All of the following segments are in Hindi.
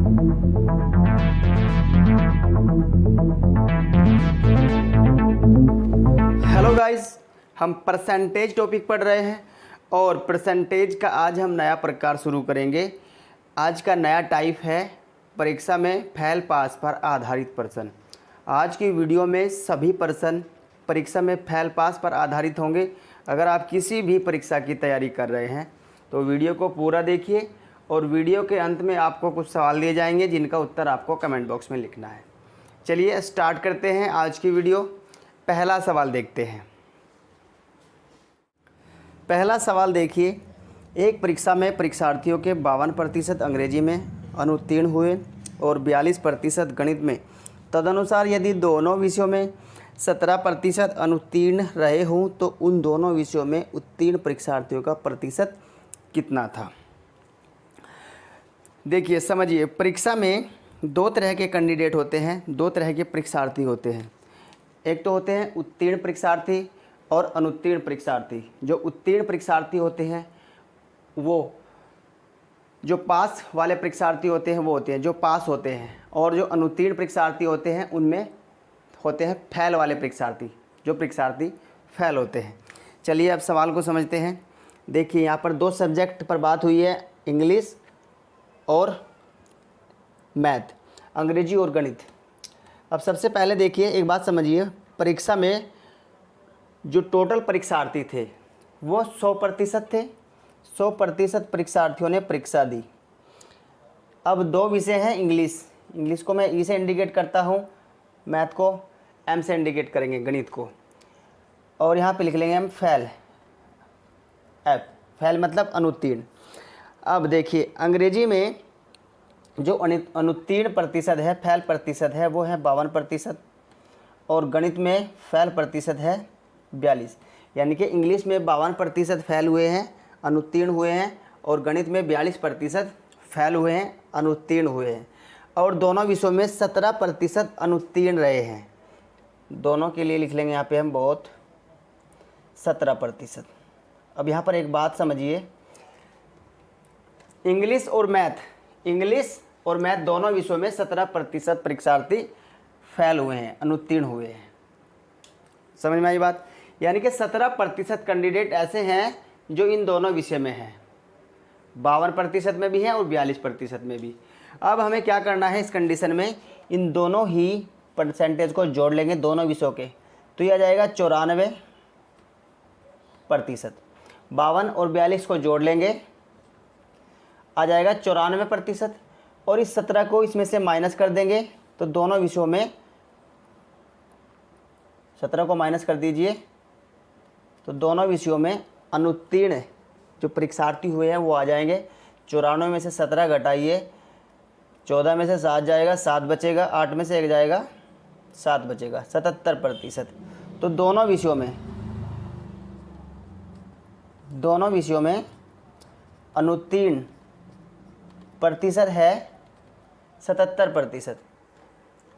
हेलो गाइस, हम परसेंटेज टॉपिक पढ़ रहे हैं और परसेंटेज का आज हम नया प्रकार शुरू करेंगे। आज का नया टाइप है परीक्षा में फेल पास पर आधारित प्रश्न। आज की वीडियो में सभी प्रश्न परीक्षा में फेल पास पर आधारित होंगे। अगर आप किसी भी परीक्षा की तैयारी कर रहे हैं तो वीडियो को पूरा देखिए और वीडियो के अंत में आपको कुछ सवाल दिए जाएंगे जिनका उत्तर आपको कमेंट बॉक्स में लिखना है। चलिए स्टार्ट करते हैं आज की वीडियो। पहला सवाल देखते हैं। पहला सवाल देखिए, एक परीक्षा में परीक्षार्थियों के 52% अंग्रेजी में अनुत्तीर्ण हुए और 42% गणित में। तदनुसार यदि दोनों विषयों में 17% अनुत्तीर्ण रहे हों तो उन दोनों विषयों में उत्तीर्ण परीक्षार्थियों का प्रतिशत कितना था। देखिए समझिए, परीक्षा में दो तरह के कैंडिडेट होते हैं, दो तरह के परीक्षार्थी होते हैं। एक तो होते हैं उत्तीर्ण परीक्षार्थी और अनुत्तीर्ण परीक्षार्थी। जो उत्तीर्ण परीक्षार्थी होते हैं वो जो पास वाले परीक्षार्थी होते हैं वो होते हैं जो पास होते हैं, और जो अनुत्तीर्ण परीक्षार्थी होते हैं उनमें होते हैं फेल वाले परीक्षार्थी, जो परीक्षार्थी फेल होते हैं। चलिए अब सवाल को समझते हैं। देखिए यहाँ पर दो सब्जेक्ट पर बात हुई है, इंग्लिश और मैथ, अंग्रेजी और गणित। अब सबसे पहले देखिए एक बात समझिए, परीक्षा में जो टोटल परीक्षार्थी थे वो 100% थे। 100% परीक्षार्थियों ने परीक्षा दी। अब दो विषय हैं, इंग्लिश को मैं ई से इंडिकेट करता हूँ, मैथ को एम से इंडिकेट करेंगे, गणित को, और यहाँ पे लिख लेंगे हम फेल, एफ, फेल मतलब अनुत्तीर्ण। अब देखिए अंग्रेजी में जो अनुत्तीर्ण प्रतिशत है, फेल प्रतिशत है, वो है 52% और गणित में फेल प्रतिशत है 42। यानी कि इंग्लिश में 52% फेल हुए हैं, अनुत्तीर्ण हुए हैं, और गणित में 42% फेल हुए हैं, अनुत्तीर्ण हुए हैं, और दोनों विषयों में 17% अनुत्तीर्ण रहे हैं। दोनों के लिए लिख लेंगे यहाँ पे हम बहुत 17%। अब यहाँ पर एक बात समझिए, इंग्लिश और मैथ दोनों विषयों में 17% परीक्षार्थी फेल हुए हैं, अनुत्तीर्ण हुए हैं। समझ में आई बात। यानी कि 17% कैंडिडेट ऐसे हैं जो इन दोनों विषय में हैं, 52% में भी हैं और 42% में भी। अब हमें क्या करना है इस कंडीशन में, इन दोनों ही परसेंटेज को जोड़ लेंगे दोनों विषयों के, तो यह आ जाएगा 94%। 52 और 42 को जोड़ लेंगे, आ जाएगा 94%, और इस 17 को इसमें से माइनस कर देंगे तो दोनों विषयों में 17 को माइनस कर दीजिए तो दोनों विषयों में अनुत्तीर्ण जो परीक्षार्थी हुए हैं वो आ जाएंगे। 94 में से 17 घटाइए, 14 में से 7 जाएगा, 7 बचेगा, 8 में से 1 जाएगा, 7 बचेगा, 77%। तो दोनों विषयों में अनुत्तीर्ण प्रतिशत है 77%।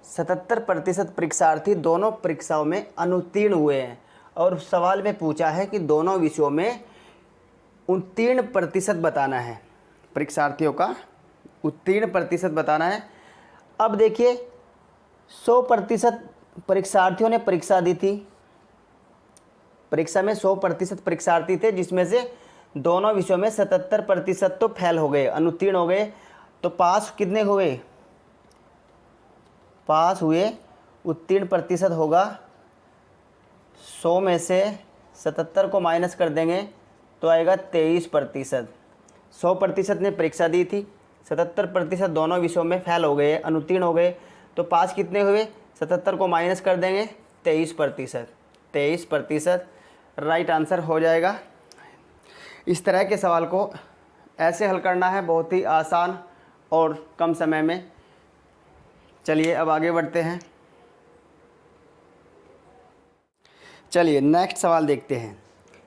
77% परीक्षार्थी दोनों परीक्षाओं में अनुत्तीर्ण हुए हैं, और सवाल में पूछा है कि दोनों विषयों में उत्तीर्ण प्रतिशत बताना है, परीक्षार्थियों का उत्तीर्ण प्रतिशत बताना है। अब देखिए 100% परीक्षार्थियों ने परीक्षा दी थी, परीक्षा में 100% परीक्षार्थी थे, जिसमें से दोनों विषयों में 77% तो फेल हो गए, अनुत्तीर्ण हो गए। तो पास कितने हुए, पास हुए, उत्तीर्ण प्रतिशत होगा 100 में से 77 को माइनस कर देंगे तो आएगा 23%। 100% ने परीक्षा दी थी, 77% दोनों विषयों में फेल हो गए, अनुत्तीर्ण हो गए, तो पास कितने हुए, 77 को माइनस कर देंगे 23%। 23% राइट आंसर हो जाएगा। इस तरह के सवाल को ऐसे हल करना है, बहुत ही आसान और कम समय में। चलिए अब आगे बढ़ते हैं। चलिए नेक्स्ट सवाल देखते हैं।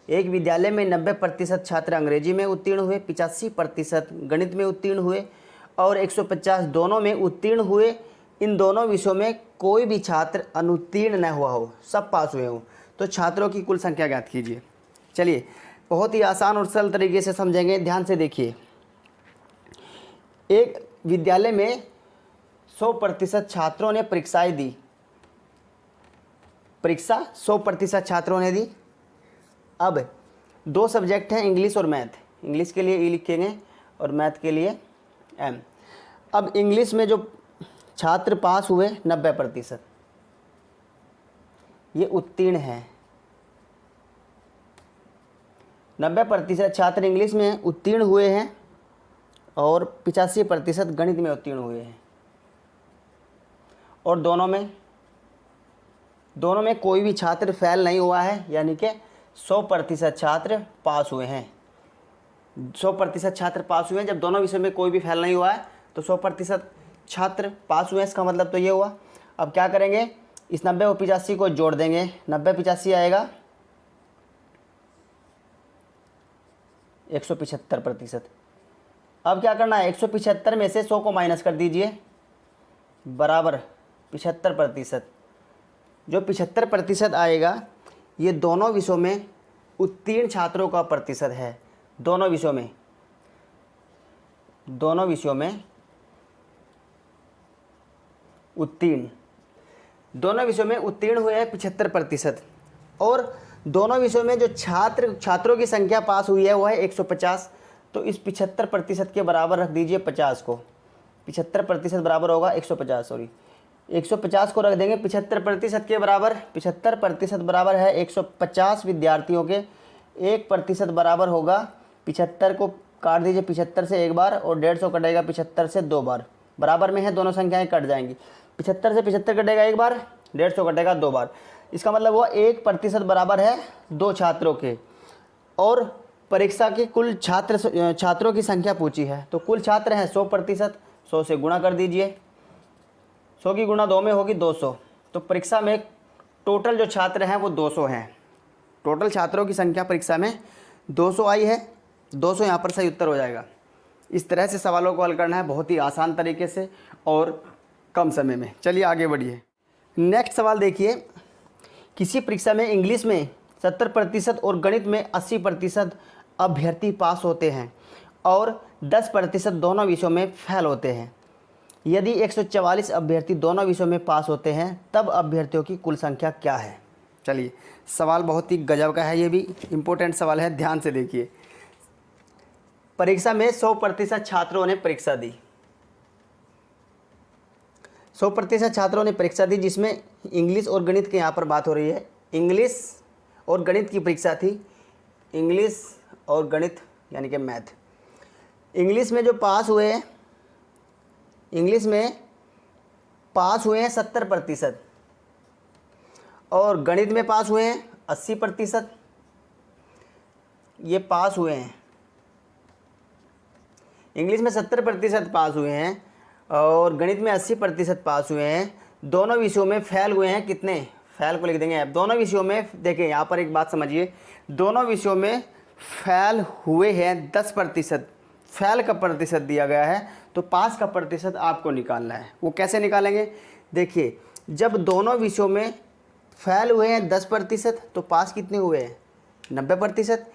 एक विद्यालय में 90% छात्र अंग्रेजी में उत्तीर्ण हुए, 85% गणित में उत्तीर्ण हुए और 150 दोनों में उत्तीर्ण हुए। इन दोनों विषयों में कोई भी छात्र अनुत्तीर्ण न हुआ हो, सब पास हुए हों, तो छात्रों की कुल संख्या ज्ञात कीजिए। चलिए बहुत ही आसान और सरल तरीके से समझेंगे, ध्यान से देखिए। एक विद्यालय में 100% छात्रों ने परीक्षाएं दी। परीक्षा 100% छात्रों ने दी। अब 2 सब्जेक्ट हैं, इंग्लिश और मैथ। इंग्लिश के लिए ई लिखेंगे और मैथ के लिए एम। अब इंग्लिश में जो छात्र पास हुए 90%, ये उत्तीर्ण हैं। 90% छात्र इंग्लिश में उत्तीर्ण हुए हैं और 85% गणित में उत्तीर्ण हुए हैं। और दोनों में कोई भी छात्र फेल नहीं हुआ है, यानी कि 100% छात्र पास हुए हैं। 100% छात्र पास हुए हैं। जब दोनों विषय में कोई भी फेल नहीं हुआ है तो 100% छात्र पास हुए हैं। इसका मतलब तो ये हुआ। अब क्या करेंगे, इस 90 और 85 को जोड़ देंगे। 90 85 आएगा 175%। अब क्या करना है, 175 में से 100 को माइनस कर दीजिए, बराबर 75%। जो 75% आएगा ये दोनों विषयों में उत्तीर्ण छात्रों का प्रतिशत है। दोनों विषयों में उत्तीर्ण हुए हैं 75%। और दोनों विषयों में जो छात्रों की संख्या पास हुई है वो है 150। तो इस 75% के बराबर रख दीजिए 50 को। 75% बराबर होगा 150, 150 को रख देंगे 75% के बराबर। 75% बराबर है 150 विद्यार्थियों के। 1% बराबर होगा 75 को काट दीजिए 75 से एक बार, और 150 कटेगा 75 से 2 बार। बराबर में है, दोनों संख्याएं कट जाएंगी। 75 से 75 कटेगा एक बार, 150 कटेगा 2 बार। इसका मतलब हुआ 1% बराबर है 2 छात्रों के। और परीक्षा की कुल छात्रों की संख्या पूछी है, तो कुल छात्र हैं 100%। 100 से गुणा कर दीजिए, 100 की गुणा 2 में होगी 200। तो परीक्षा में टोटल जो छात्र हैं वो 200 हैं। टोटल छात्रों की संख्या परीक्षा में 200 आई है। 200 यहाँ पर सही उत्तर हो जाएगा। इस तरह से सवालों को हल करना है, बहुत ही आसान तरीके से और कम समय में। चलिए आगे बढ़िए। नेक्स्ट सवाल देखिए, किसी परीक्षा में इंग्लिश में 70% और गणित में 80% अभ्यर्थी पास होते हैं और 10% दोनों विषयों में फेल होते हैं। यदि 144 अभ्यर्थी दोनों विषयों में पास होते हैं तब अभ्यर्थियों की कुल संख्या क्या है। चलिए, सवाल बहुत ही गजब का है, ये भी इम्पोर्टेंट सवाल है, ध्यान से देखिए। परीक्षा में 100% छात्रों ने परीक्षा दी। 100% छात्रों ने परीक्षा दी, जिसमें इंग्लिश और गणित की यहाँ पर बात हो रही है। इंग्लिश और गणित की परीक्षा थी। इंग्लिश और गणित यानी कि मैथ। इंग्लिश में जो पास हुए हैं, इंग्लिश में पास हुए हैं 70% और गणित में पास हुए हैं 80%। ये पास हुए हैं, इंग्लिश में 70% पास हुए हैं और गणित में 80% पास हुए हैं। दोनों विषयों में फेल हुए हैं कितने, फेल को लिख देंगे आप। दोनों विषयों में देखिए, यहाँ पर एक बात समझिए, दोनों विषयों में फेल हुए हैं 10%। फेल का प्रतिशत दिया गया है, तो पास का प्रतिशत आपको निकालना है। वो कैसे निकालेंगे, देखिए, जब दोनों विषयों में फेल हुए हैं 10%, तो पास कितने हुए हैं 90%।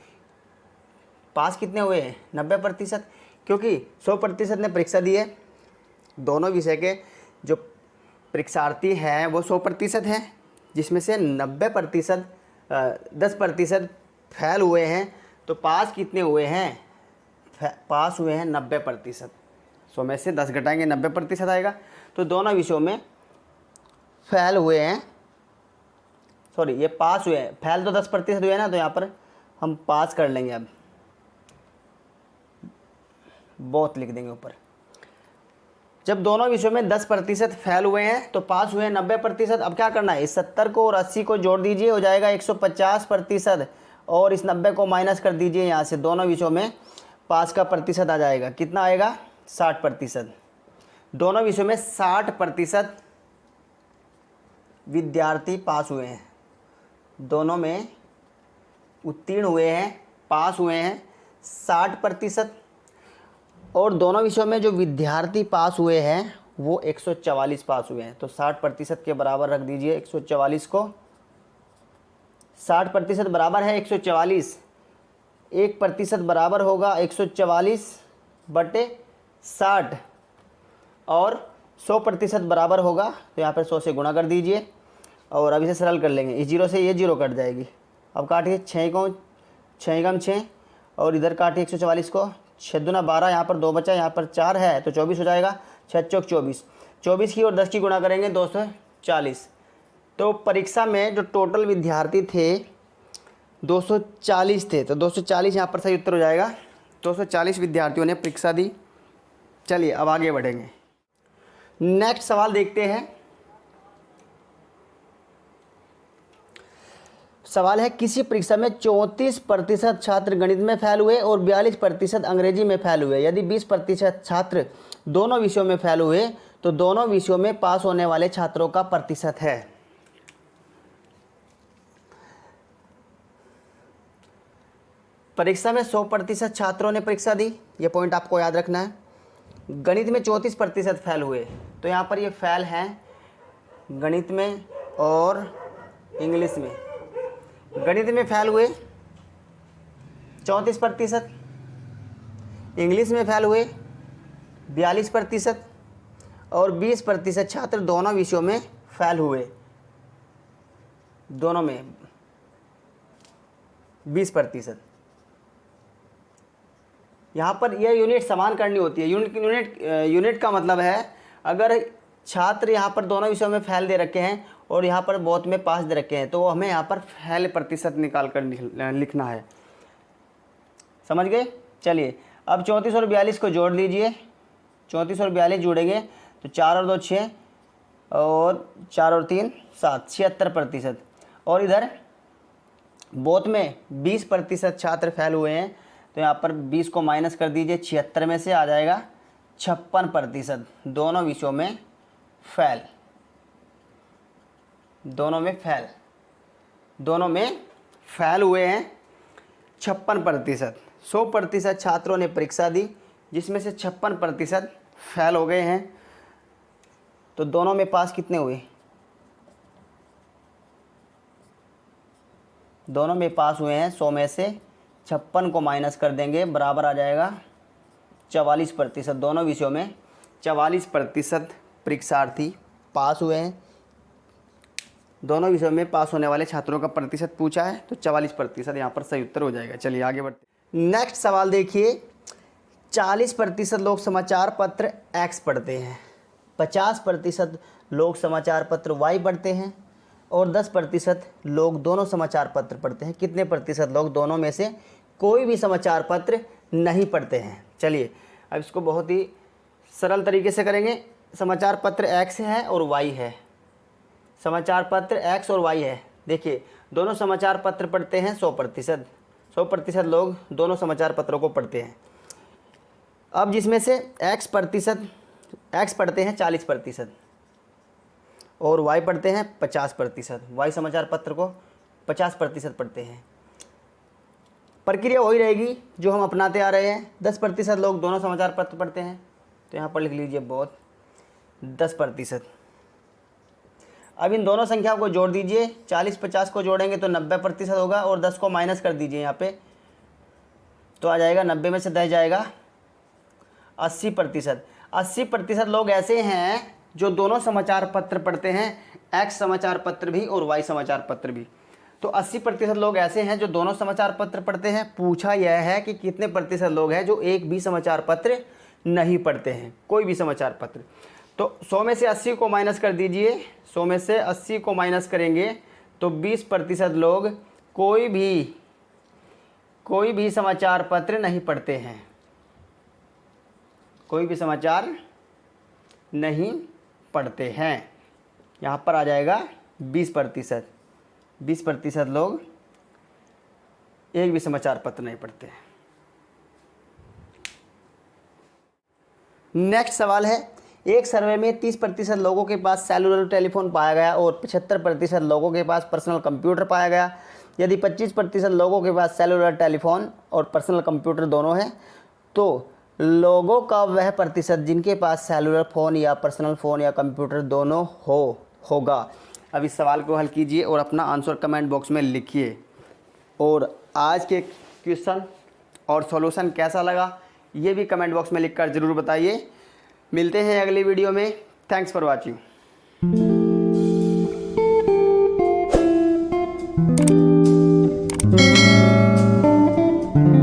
पास कितने हुए हैं 90%, क्योंकि 100% ने परीक्षा दी है। दोनों विषय के जो परीक्षार्थी हैं वो 100% हैं, जिसमें से 90% 10% फेल हुए हैं। तो पास कितने हुए हैं, पास हुए हैं 90%। 100 में से 10 घटाएंगे 90% आएगा। तो दोनों विषयों में फेल हुए हैं, सॉरी ये पास हुए हैं, फेल तो 10% हुए हैं ना, तो यहाँ पर हम पास कर लेंगे। अब बहुत लिख देंगे ऊपर। जब दोनों विषयों में 10% फेल हुए हैं तो पास हुए हैं 90%। अब क्या करना है, इस 70 को और 80 को जोड़ दीजिए, हो जाएगा 150%, और इस 90 को माइनस कर दीजिए यहाँ से। दोनों विषयों में पास का प्रतिशत आ जाएगा, कितना आएगा 60%। दोनों विषयों में 60% विद्यार्थी पास हुए हैं। दोनों में उत्तीर्ण हुए हैं, पास हुए हैं 60%। और दोनों विषयों में जो विद्यार्थी पास हुए हैं वो 144 पास हुए हैं। तो 60% के बराबर रख दीजिए 144 को। 60% बराबर है 144। 1% बराबर होगा 144/60, और 100% बराबर होगा तो यहाँ पर 100 से गुणा कर दीजिए और अब इसे सरल कर लेंगे। इस 0 से ये 0 कट जाएगी। अब काटिए 6 को 6 कम 6 और इधर काटिए 144 को 6 दूना 12, यहाँ पर 2 बचा, यहाँ पर 4 है तो 24 हो जाएगा। 6 चौक 24, 24 की और 10 की गुणा करेंगे 240। तो परीक्षा में जो टोटल विद्यार्थी थे 240 थे, तो 240 यहाँ पर सही उत्तर हो जाएगा। 240 विद्यार्थियों ने परीक्षा दी। चलिए अब आगे बढ़ेंगे। नेक्स्ट सवाल देखते हैं। सवाल है, किसी परीक्षा में 34% छात्र गणित में फेल हुए और 42% अंग्रेजी में फेल हुए। यदि 20% छात्र दोनों विषयों में फेल हुए तो दोनों विषयों में पास होने वाले छात्रों का प्रतिशत है। परीक्षा में 100% छात्रों ने परीक्षा दी, ये पॉइंट आपको याद रखना है। गणित में 34% फेल हुए, तो यहाँ पर ये फेल हैं गणित में और इंग्लिश में। गणित में फेल हुए 34%, इंग्लिश में फेल हुए 42% और 20% छात्र दोनों विषयों में फेल हुए। दोनों में 20%। यहाँ पर यह यूनिट समान करनी होती है। यूनिट का मतलब है, अगर छात्र यहाँ पर दोनों विषयों में फेल दे रखे हैं और यहाँ पर बहुत में पास दे रखे हैं तो हमें यहाँ पर फेल प्रतिशत निकाल कर लिखना है। समझ गए? चलिए अब 34 और 42 को जोड़ लीजिए। 34 और 42 जोड़ेंगे तो 4 और 2 6 और 4 और 3 7, 76%। और इधर बोथ में 20% छात्र फेल हुए हैं तो यहाँ पर 20 को माइनस कर दीजिए। 76 में से आ जाएगा 56%। दोनों विषयों में फेल, दोनों में फेल हुए हैं 56%। 100% छात्रों ने परीक्षा दी जिसमें से 56% फेल हो गए हैं, तो दोनों में पास कितने हुए? दोनों में पास हुए हैं 100 में से 56 को माइनस कर देंगे, बराबर आ जाएगा 44%। दोनों विषयों में 44% परीक्षार्थी पास हुए हैं। दोनों विषयों में पास होने वाले छात्रों का प्रतिशत पूछा है तो 44% यहाँ पर सही उत्तर हो जाएगा। चलिए आगे बढ़ते हैं। नेक्स्ट सवाल देखिए, 40% लोग समाचार पत्र X पढ़ते हैं, 50% लोग समाचार पत्र Y पढ़ते हैं और 10% लोग दोनों समाचार पत्र पढ़ते हैं। कितने प्रतिशत लोग दोनों में से कोई भी समाचार पत्र नहीं पढ़ते हैं? चलिए अब इसको बहुत ही सरल तरीके से करेंगे। समाचार पत्र X है और Y है। समाचार पत्र X और Y है। देखिए दोनों समाचार पत्र पढ़ते हैं 100%। 100% लोग दोनों समाचार पत्रों को पढ़ते हैं। अब जिसमें से X पढ़ते हैं 40% और Y पढ़ते हैं 50%। Y समाचार पत्र को 50% पढ़ते हैं। प्रक्रिया वही रहेगी जो हम अपनाते आ रहे हैं। 10% लोग दोनों समाचार पत्र पढ़ते हैं, तो यहाँ पर लिख लीजिए बहुत 10%। अब इन दोनों संख्याओं को जोड़ दीजिए। 40-50 को जोड़ेंगे तो 90% होगा और 10 को माइनस कर दीजिए यहाँ पे, तो आ जाएगा 90 में से 10 जाएगा 80%। 80% लोग ऐसे हैं जो दोनों समाचार पत्र पढ़ते हैं, X समाचार पत्र भी और Y समाचार पत्र भी। तो 80% लोग ऐसे हैं जो दोनों समाचार पत्र पढ़ते हैं। पूछा यह है कि कितने प्रतिशत लोग हैं जो एक भी समाचार पत्र नहीं पढ़ते हैं, कोई भी समाचार पत्र। तो 100 में से 80 को माइनस कर दीजिए। 100 में से 80 को माइनस करेंगे तो 20% लोग कोई भी समाचार पत्र नहीं पढ़ते हैं, कोई भी समाचार नहीं पढ़ते हैं। यहाँ पर आ जाएगा 20%। 20% लोग एक भी समाचार पत्र नहीं पढ़ते हैं। नेक्स्ट सवाल है, एक सर्वे में 30% लोगों के पास सेलुलर टेलीफोन पाया गया और 75% लोगों के पास पर्सनल कंप्यूटर पाया गया। यदि 25% लोगों के पास सेलुलर टेलीफोन और पर्सनल कंप्यूटर दोनों हैं तो लोगों का वह प्रतिशत जिनके पास सेलुलर फ़ोन या पर्सनल फ़ोन या कंप्यूटर दोनों होगा। अब इस सवाल को हल कीजिए और अपना आंसर कमेंट बॉक्स में लिखिए। और आज के क्वेश्चन और सॉल्यूशन कैसा लगा ये भी कमेंट बॉक्स में लिखकर ज़रूर बताइए। मिलते हैं अगली वीडियो में, थैंक्स फॉर वॉचिंग।